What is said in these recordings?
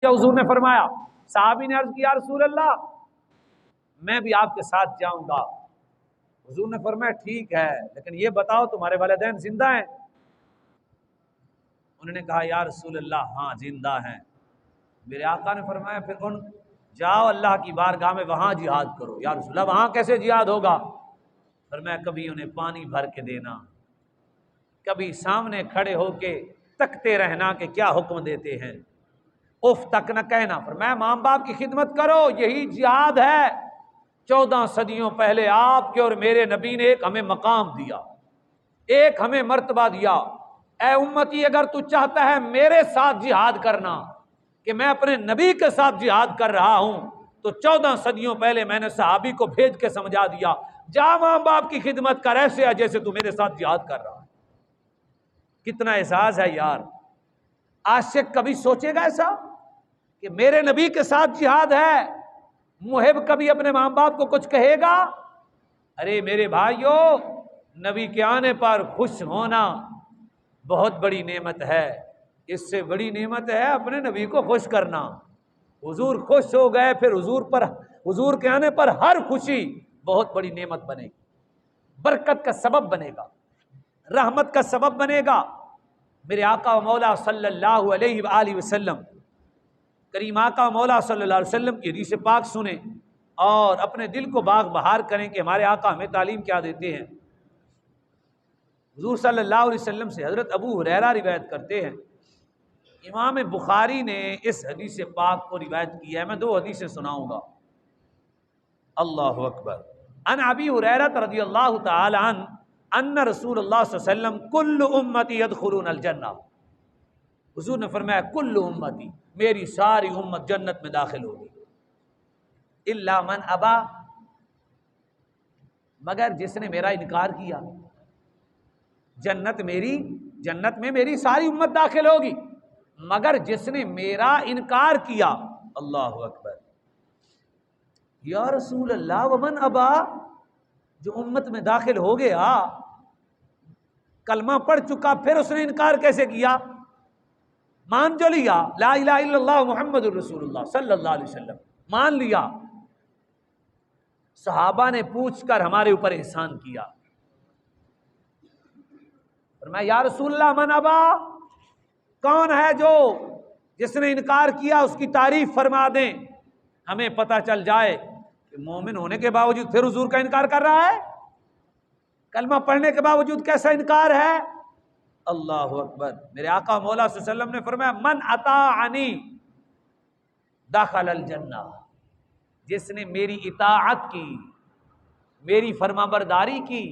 हुजूर ने फरमाया, साहबी ने अर्ज किया, रसूल अल्लाह मैं भी आपके साथ जाऊंगा। हुजूर ने फरमाया ठीक है, लेकिन ये बताओ तुम्हारे वालिदैन जिंदा हैं? उन्होंने कहा या रसूल अल्लाह हाँ जिंदा हैं। मेरे आका ने फरमाया फिर उन जाओ अल्लाह की बारगाह में वहां जिहाद करो। या रसूल अल्लाह वहां कैसे जिहाद होगा? फरमाया कभी उन्हें पानी भर के देना, कभी सामने खड़े होके तकते रहना कि क्या हुक्म देते हैं, उफ तक न कहना। फरमाया माँ बाप की खिदमत करो, यही जिहाद है। 14 सदियों पहले आपके और मेरे नबी ने एक हमें मकाम दिया, एक हमें मर्तबा दिया। ए उम्मती, अगर तू चाहता है मेरे साथ जिहाद करना, कि मैं अपने नबी के साथ जिहाद कर रहा हूं, तो 14 सदियों पहले मैंने सहाबी को भेज के समझा दिया, जा माँ बाप की खिदमत कर, ऐसे है जैसे तू मेरे साथ जिहाद कर रहा है। कितना एहसास है यार। आशिक कभी सोचेगा ऐसा कि मेरे नबी के साथ जिहाद है? मुहिब कभी अपने माँ बाप को कुछ कहेगा? अरे मेरे भाइयों, नबी के आने पर खुश होना बहुत बड़ी नेमत है। इससे बड़ी नेमत है अपने नबी को खुश करना। हुजूर खुश हो गए, फिर हुजूर के आने पर हर खुशी बहुत बड़ी नेमत बनेगी, बरकत का सबब बनेगा, रहमत का सबब बनेगा। मेरे आका व मौला सल्लल्लाहु अलैहि वसल्लम, करीम आका मौला सल्लल्लाहु अलैहि वसल्लम की हदीस पाक सुने और अपने दिल को बाग बहार करें कि हमारे आका हमें तालीम क्या देते हैं। हुजूर सल्लल्लाहु अलैहि वसल्लम से हजरत अबू हुरैरा रिवायत करते हैं, इमाम बुखारी ने इस हदीस पाक को रिवायत किया है। मैं 2 हदीसें सुनाऊंगा। अल्लाहु अकबर। अन अबी हुरैरा रज़ियल्लाहु तआला अन्ना रसूलुल्लाह सल्लल्लाहु अलैहि वसल्लम कुल्लु उम्मती यदखुलूनल जन्नह। हुजूर ने फरमाया कुल्लु उम्मती, मेरी सारी उम्मत जन्नत में दाखिल होगी, इल्ला मन अबा, मगर जिसने मेरा इनकार किया। जन्नत में मेरी सारी उम्मत दाखिल होगी, मगर जिसने मेरा इनकार किया। अल्लाहु अकबर। या रसूल अल्लाह वमन अबा, जो उम्मत में दाखिल हो गया, कलमा पढ़ चुका, फिर उसने इनकार कैसे किया? मान जो लिया ला इलाहा इल्लल्लाह मुहम्मदुर रसूलुल्लाह सल्लल्लाहु अलैहि वसल्लम, मान लिया। सहाबा ने पूछकर हमारे ऊपर एहसान किया। और मैं या रसूलल्लाह मन अबा, कौन है जो जिसने इनकार किया, उसकी तारीफ फरमा दें, हमें पता चल जाए कि मोमिन होने के बावजूद फिर हुजूर का इनकार कर रहा है। कलमा पढ़ने के बावजूद कैसा इनकार है? अल्लाहु अकबर। मेरे आका मौला सल्लल्लाहु अलैहि वसल्लम ने फरमाया मन अताअनी दखलल जन्नह, जिसने मेरी इताअत की, मेरी फरमाबरदारी की।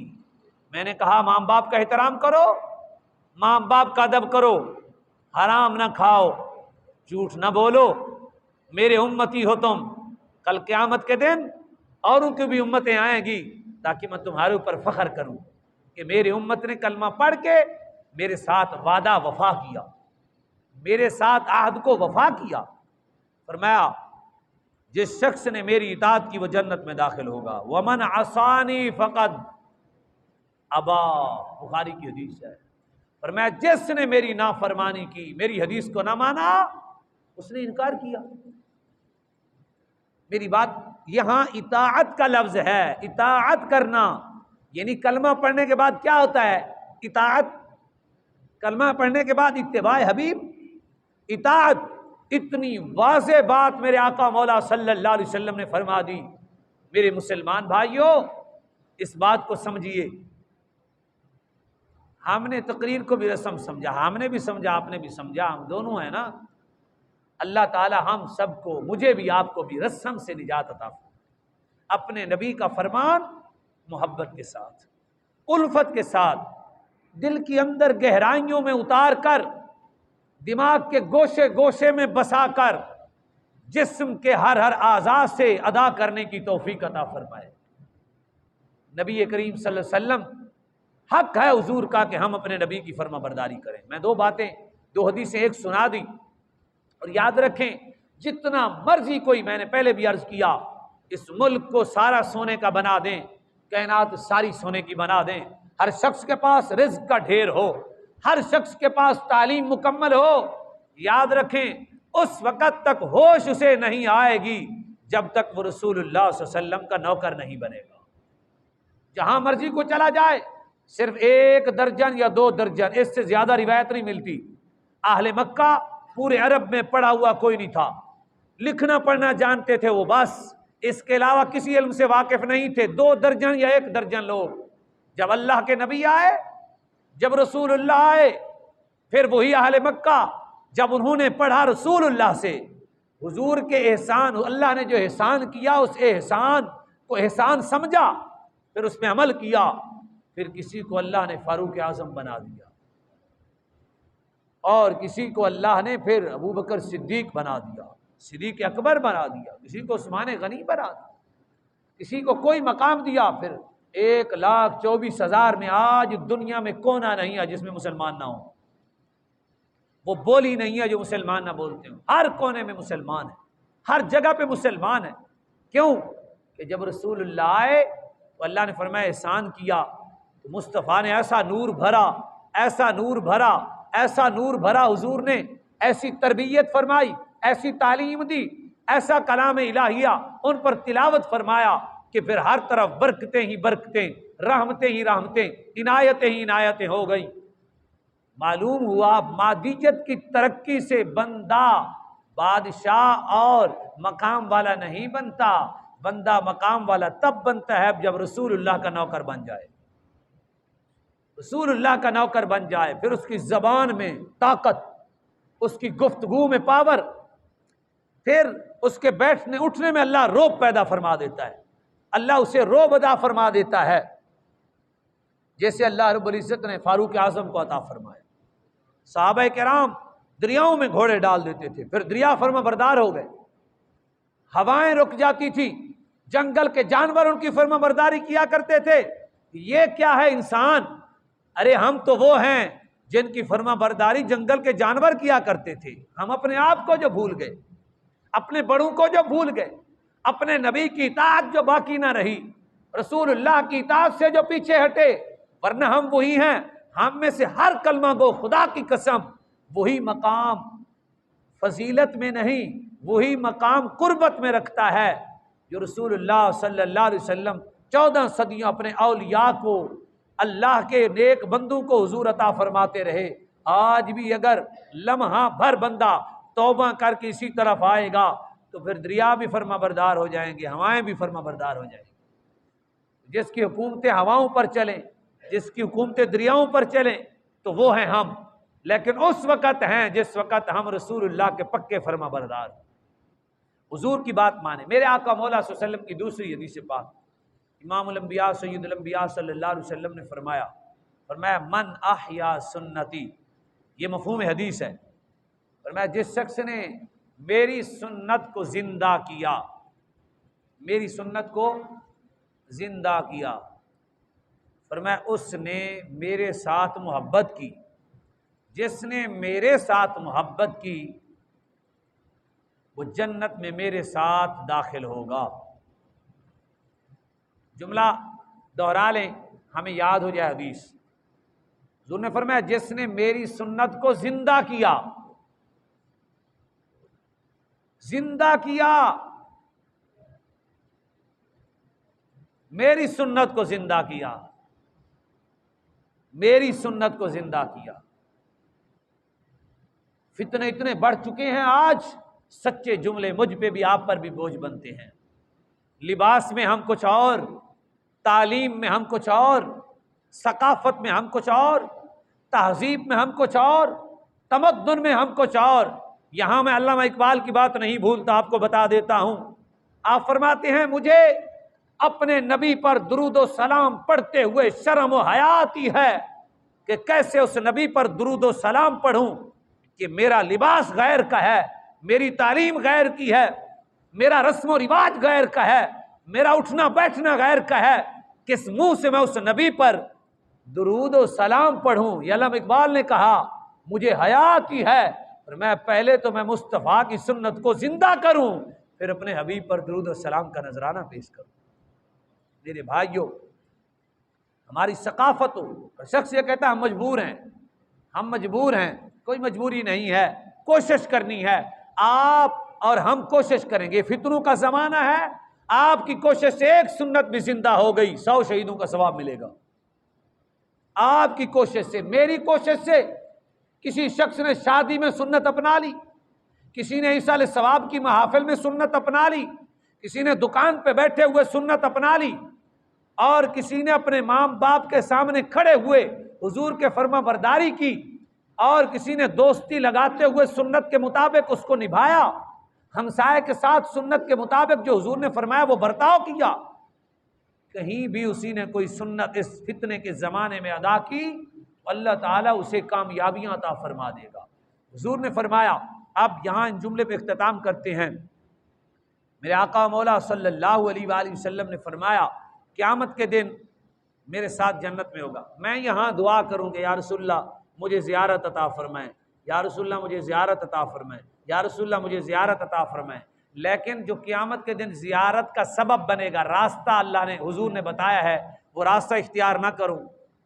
मैंने कहा माँ बाप का एहतराम करो, माँ बाप का अदब करो, हराम ना खाओ, झूठ ना बोलो, मेरे उम्मती हो तुम। कल क़यामत के दिन और उनकी भी उम्मतें आएंगी, ताकि मैं तुम्हारे ऊपर फख्र करूं कि मेरी उम्मत ने कलमा पढ़ के मेरे साथ वादा वफा किया, मेरे साथ आहद को वफा किया। फरमाया जिस शख्स ने मेरी इताअत की वो जन्नत में दाखिल होगा। वमन असानी फकद अबा, बुखारी की हदीस है। फरमाया जिसने मेरी नाफरमानी की, मेरी हदीस को ना माना, उसने इनकार किया। मेरी बात यहां इताअत का लफ्ज है, इताअत करना, यानी कलमा पढ़ने के बाद क्या होता है? इताअत। कलमा पढ़ने के बाद इत्तिबाए हबीब, इताअत। इतनी वाज़ेह बात मेरे आका मौला सल्लल्लाहु अलैहि वसल्लम ने फरमा दी। मेरे मुसलमान भाइयों, इस बात को समझिए। हमने तकरीर को भी रस्म समझा, हमने भी समझा, आपने भी समझा, हम दोनों हैं ना। अल्लाह ताला हम सबको, मुझे भी आपको भी, रस्म से निजात अता फरमाए। अपने नबी का फरमान मोहब्बत के साथ, उल्फत के साथ, दिल के अंदर गहराइयों में उतार कर, दिमाग के गोशे गोशे में बसा कर, जिस्म के हर हर आज़ा से अदा करने की तौफीक अता फरमाए। नबी करीम सल्लल्लाहु अलैहि वसल्लम, हक है हुजूर का कि हम अपने नबी की फर्मा बरदारी करें। मैं 2 बातें, 2 हदीसें एक सुना दी। और याद रखें, जितना मर्जी कोई, मैंने पहले भी अर्ज किया, इस मुल्क को सारा सोने का बना दें, कायनात सारी सोने की बना दें, हर शख्स के पास रिज्क का ढेर हो, हर शख्स के पास तालीम मुकम्मल हो, याद रखें उस वक़्त तक होश उसे नहीं आएगी जब तक वो रसूलुल्लाह सल्लल्लाहु अलैहि वसल्लम का नौकर नहीं बनेगा। जहां मर्जी को चला जाए, सिर्फ 1 दर्जन या 2 दर्जन, इससे ज्यादा रिवायत नहीं मिलती। अहले मक्का पूरे अरब में पढ़ा हुआ कोई नहीं था, लिखना पढ़ना जानते थे वो, बस इसके अलावा किसी इल्म से वाकिफ नहीं थे। 2 दर्जन या 1 दर्जन लोग। जब अल्लाह के नबी आए, जब रसूलुल्लाह आए, फिर वही अहले मक्का जब उन्होंने पढ़ा रसूलुल्लाह से, हुजूर के एहसान, अल्लाह ने जो एहसान किया उस एहसान को एहसान समझा, फिर उस पर अमल किया। फिर किसी को अल्लाह ने फारूक आजम बना दिया, और किसी को अल्लाह ने फिर अबू बकर सिद्दीक बना दिया, सिद्दीक अकबर बना दिया, किसी को उस्मान गनी बना दिया, किसी को कोई मकाम दिया। फिर 1,24,000 में आज दुनिया में कोना नहीं है जिसमें मुसलमान ना हो, वो बोली नहीं है जो मुसलमान ना बोलते हो। हर कोने में मुसलमान है, हर जगह पे मुसलमान है। क्यों? कि जब रसूलुल्लाह आए तो अल्लाह ने फरमाया एहसान किया, तो मुस्तफ़ा ने ऐसा नूर भरा, ऐसा नूर भरा, ऐसा नूर भरा, हुजूर ने ऐसी तरबियत फरमाई, ऐसी तालीम दी, ऐसा कलाम इलाहिया उन पर तिलावत फरमाया कि फिर हर तरफ बरकतें ही बरकतें, रहमतें ही रहमतें, इनायतें ही इनायतें हो गई। मालूम हुआ मादियत की तरक्की से बंदा बादशाह और मकाम वाला नहीं बनता, बंदा मकाम वाला तब बनता है जब रसूलुल्लाह का नौकर बन जाए, रसूलुल्लाह का नौकर बन जाए। फिर उसकी ज़बान में ताकत, उसकी गुफ्तगू में पावर, फिर उसके बैठने उठने में अल्लाह रोब पैदा फरमा देता है, अल्लाह उसे रोब अदा फरमा देता है, जैसे अल्लाह रब्बुल इज़्ज़त ने फारूक आज़म को अता फरमाया। सहाबा किराम दरियाओं में घोड़े डाल देते थे, फिर दरिया फरमा बरदार हो गए, हवाएं रुक जाती थी, जंगल के जानवर उनकी फरमा बरदारी किया करते थे। ये क्या है इंसान? अरे हम तो वो हैं जिनकी फरमा बरदारी जंगल के जानवर किया करते थे। हम अपने आप को जो भूल गए, अपने बड़ों को जो भूल गए, अपने नबी की इताअत जो बाकी ना रही, रसूलुल्लाह की इताअत से जो पीछे हटे, वरना हम वही हैं। हम में से हर कलमा गो खुदा की कसम वही मकाम फजीलत में नहीं, वही मकाम कुर्बत में रखता है जो रसूलुल्लाह सल्लल्लाहु अलैहि वसल्लम 14 सदियों अपने औलिया को, अल्लाह के नेक बंदों को हुजूर अता फरमाते रहे। आज भी अगर लम्हा भर बंदा तौबा करके इसी तरफ आएगा तो फिर दरिया भी फरमा बरदार हो जाएंगे, हवाएं भी फरमा बरदार हो जाएंगी। जिसकी हुकूमतें हवाओं पर चलें, जिसकी हुकूमतें दरियाओं पर चलें, तो वो हैं हम। लेकिन उस वक़्त हैं जिस वक़्त हम रसूलुल्लाह के पक्के फरमा बरदार, हुजूर की बात माने। मेरे आका मौला सल्लल्लाहु अलैहि वसल्लम की दूसरी हदीस पाक, इमामुल अंबिया सय्यदुल अंबिया सल्लल्लाहु अलैहि वसल्लम ने फरमाया मन अहया सुन्नती, ये मफ़हूम हदीस है। फरमाया जिस शख्स ने मेरी सुन्नत को जिंदा किया, मेरी सुन्नत को जिंदा किया, फरमाया उसने मेरे साथ मोहब्बत की, जिसने मेरे साथ मोहब्बत की वो जन्नत में मेरे साथ दाखिल होगा। जुमला दोहरा लें, हमें याद हो जाए हदीस। हुज़ूर ने फरमाया जिसने मेरी सुन्नत को जिंदा किया, जिंदा किया, मेरी सुन्नत को जिंदा किया, मेरी सुन्नत को जिंदा किया। फितने इतने बढ़ चुके हैं आज, सच्चे जुमले मुझ पे भी आप पर भी बोझ बनते हैं। लिबास में हम कुछ और, तालीम में हम कुछ और, सकाफत में हम कुछ और, तहजीब में हम कुछ और, तमद्दुन में हम कुछ और। यहाँ मैं अल्लामा इकबाल की बात नहीं भूलता, आपको बता देता हूँ। आप फरमाते हैं मुझे अपने नबी पर दुरूद व सलाम पढ़ते हुए शर्म व हया आती है कि कैसे उस नबी पर दुरूद व सलाम पढ़ूं कि मेरा लिबास गैर का है, मेरी तालीम गैर की है, मेरा रस्म व रिवाज गैर का है, मेरा उठना बैठना गैर का है। किस मुंह से मैं उस नबी पर दुरूद व सलाम पढ़ूं? ये अल्लामा इकबाल ने कहा मुझे हया आती है, और मैं पहले तो मैं मुस्तफ़ा की सुन्नत को जिंदा करूं, फिर अपने हबीब पर दुरूद व सलाम का नजराना पेश करूं। मेरे भाइयों, हमारी सकाफत हो, शख्स ये कहता है हम मजबूर हैं, हम मजबूर हैं, कोई मजबूरी नहीं है, कोशिश करनी है। आप और हम कोशिश करेंगे, फितनों का ज़माना है, आपकी कोशिश से एक सुन्नत भी जिंदा हो गई 100 शहीदों का सवाब मिलेगा। आपकी कोशिश से, मेरी कोशिश से किसी शख्स ने शादी में सुन्नत अपना ली, किसी ने ईसा सवाब की महाफिल में सुन्नत अपना ली, किसी ने दुकान पे बैठे हुए सुन्नत अपना ली, और किसी ने अपने माँ बाप के सामने खड़े हुए हुजूर के फर्मा बरदारी की, और किसी ने दोस्ती लगाते हुए सुन्नत के मुताबिक उसको निभाया, हमसाये के साथ सुन्नत के मुताबिक जो हुजूर ने फरमाया वो बर्ताव किया। कहीं भी उसी ने कोई सुन्नत इस फितने के ज़माने में अदा की, अल्लाह ताला उसे कामयाबियाँ अता फरमा देगा। हुजूर ने फरमाया, अब यहाँ इन जुमले पे इख्तिताम करते हैं। मेरे आका मौला सल्लल्लाहु अलैहि वसल्लम ने फरमाया, क़यामत के दिन मेरे साथ जन्नत में होगा, मैं यहाँ दुआ करूँगा, या रसूलल्लाह मुझे ज़ियारत अता फरमाएं, या रसूलल्लाह मुझे ज़ियारत अता फरमाएं, या रसूलल्लाह मुझे ज़ियारत अता फरमाएं। लेकिन जो क़यामत के दिन ज़ियारत का सबब बनेगा, रास्ता अल्लाह ने हुजूर ने बताया है, वो रास्ता इख्तियार ना करूँ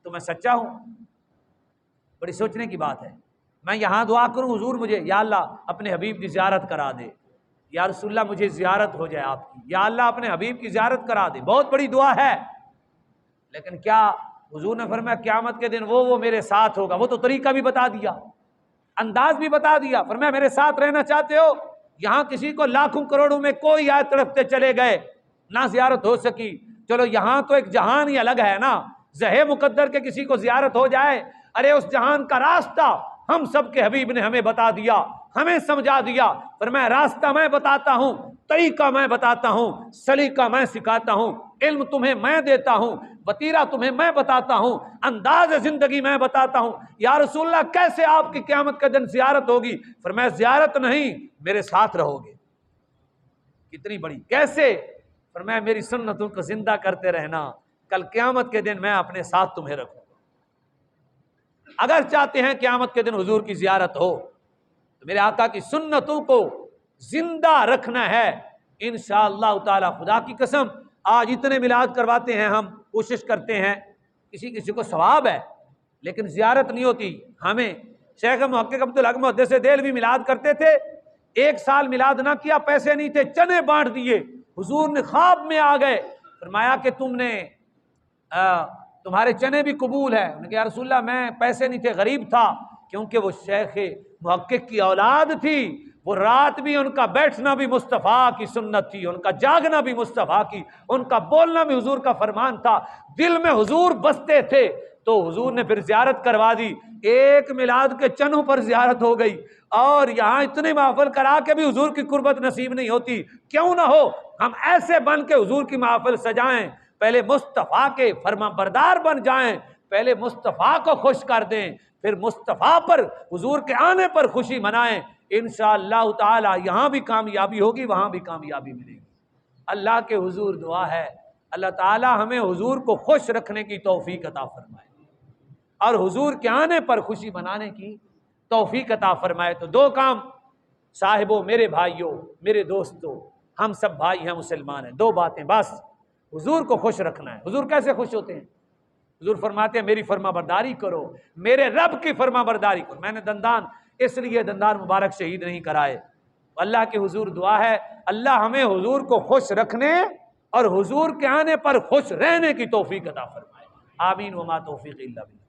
तो मैं सच्चा हूँ? बड़ी सोचने की बात है। मैं यहाँ दुआ करूँ, हुजूर मुझे या अल्लाह अपने हबीब की ज़ियारत करा दे, या रसूलल्लाह मुझे ज़ियारत हो जाए आपकी, या अल्लाह अपने हबीब की ज़ियारत करा दे, बहुत बड़ी दुआ है। लेकिन क्या हुजूर ने फरमाया क़यामत के दिन वो मेरे साथ होगा? वो तो तरीका भी बता दिया, अंदाज भी बता दिया। फरमाया मेरे साथ रहना चाहते हो? यहाँ किसी को लाखों करोड़ों में कोई आयत तड़पते चले गए, ना ज़ियारत हो सकी, चलो यहाँ तो एक जहान ही अलग है ना, ज़हे मुकद्दर के किसी को ज़ियारत हो जाए, अरे उस जहान का रास्ता हम सब के हबीब ने हमें बता दिया, हमें समझा दिया। फरमाया रास्ता मैं बताता हूँ, तरीका मैं बताता हूँ, सलीका मैं सिखाता हूँ, इल्म तुम्हें मैं देता हूँ, वतीरा तुम्हें मैं बताता हूँ, अंदाज जिंदगी मैं बताता हूँ। या रसूलल्लाह कैसे आपकी क़यामत का दिन ज़ियारत होगी? फरमाया ज़ियारत नहीं, मेरे साथ रहोगे। कितनी बड़ी, कैसे? फरमाया मेरी सुन्नतों को जिंदा करते रहना, कल क़यामत के दिन मैं अपने साथ तुम्हें रखूंगा। अगर चाहते हैं क़यामत के दिन हुजूर की ज़ियारत हो तो मेरे आका की सुन्नतों को जिंदा रखना है इंशाअल्लाह ताला। खुदा की कसम, आज इतने मिलाद करवाते हैं हम, कोशिश करते हैं, किसी किसी को सवाब है लेकिन ज़ियारत नहीं होती। हमें शेख मुहक्किक अब्दुल हक मुहद्दिस देहलवी मिलाद करते थे, 1 साल मिलाद ना किया, पैसे नहीं थे, चने बांट दिए, हुजूर ने ख्वाब में आ गए, फरमाया कि तुम्हारे चने भी कबूल है। उन्होंने कहा या रसूलल्लाह मैं पैसे नहीं थे, गरीब था, क्योंकि वो शेख मुहक्किक की औलाद थी, वो रात भी उनका बैठना भी मुस्तफ़ा की सुन्नत थी, उनका जागना भी मुस्तफ़ा की, उनका बोलना भी हुजूर का फरमान था, दिल में हुजूर बसते थे। तो हुजूर ने फिर ज़ियारत करवा दी, एक मिलाद के चनों पर ज़ियारत हो गई। और यहाँ इतने महफिल करा के भी हुजूर की कुर्बत नसीब नहीं होती। क्यों ना हो, हम ऐसे बन के हुजूर की महफिल सजाएं, पहले मुस्तफ़ा के फरमा बरदार बन जाएं, पहले मुस्तफ़ा को खुश कर दें, फिर मुस्तफ़ा पर हुजूर के आने पर खुशी मनाएं। इंशाअल्लाह ताला यहाँ भी कामयाबी होगी, वहाँ भी कामयाबी मिलेगी। अल्लाह के हुजूर दुआ है, अल्लाह ताला हमें हुजूर को खुश रखने की तौफीक अता फरमाए और हुजूर के आने पर खुशी मनाने की तौफीक अता फरमाए। तो 2 काम साहिबों, मेरे भाइयों, मेरे दोस्तों, हम सब भाई हैं, मुसलमान हैं, 2 बातें बस। हुजूर को खुश रखना है। हुजूर कैसे खुश होते हैं? हुजूर फरमाते हैं मेरी फरमा बरदारी करो, मेरे रब की फरमा बरदारी करो। मैंने दंदान इसलिए दंदान मुबारक शहीद नहीं कराए। अल्लाह के हुजूर दुआ है, अल्लाह हमें हुजूर को खुश रखने और हुजूर के आने पर खुश रहने की तौफीक अता फरमाए। आमीन व मा तौफीक इल्ला बिल्लाह।